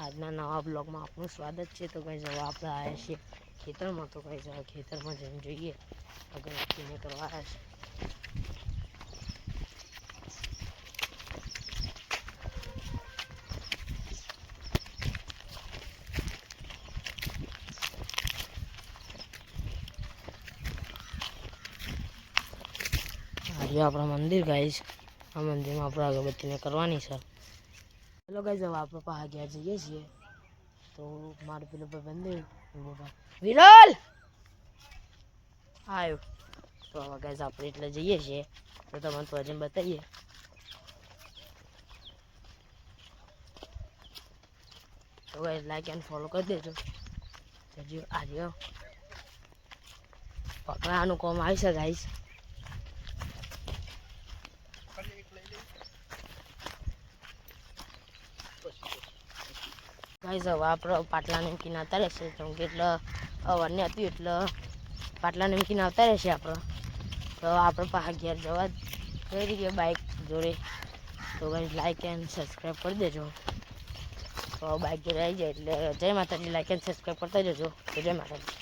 આજના નવા બ્લોગમાં આપનું સ્વાગત છે। તો ગાઈસ હવે આપણે આવ્યા છીએ ખેતરમાં। તો ગાઈસ હવે ખેતરમાં જઈને જોઈએ અગરબત્તીને કરવા આવ્યા છે। આજે આપણા મંદિર ગાઈસ, આ મંદિરમાં આપણે અગરબત્તીને કરવાની છે। હેલો ગાઈસ, હવે આપણે પા ઘેર જઈએ છીએ। તો મારે પેલો ભાઈ વિરલ આવ્યો। તો હવે ગાઈસ આપણે એટલે જઈએ છીએ। તો તમને તો હજી બતાવીએ। તો ગાઈસ લાઈક એન્ડ ફોલો કરી દેજો। હજી આજે પકડાનું કોમ આવી છે ગાઈસ। ગાઈસ હવે આપણે પાટલા નીમકીને આવતા રહેશે, કેમ કે એટલે અવારને હતું એટલે પાટલા નીમકીને આવતા રહેશે આપણે। તો આપણે પાછા ઘેર જવા જઈ રહીએ બાઇક જોડે। તો ગાઈસ લાઈક એન્ડ સબસ્ક્રાઈબ કરી દેજો। તો બાઇક જોડે આવી જાય એટલે જય માતાજી, લાઈક એન્ડ સબસ્ક્રાઈબ કરતા જજો। તો જય માતાજી।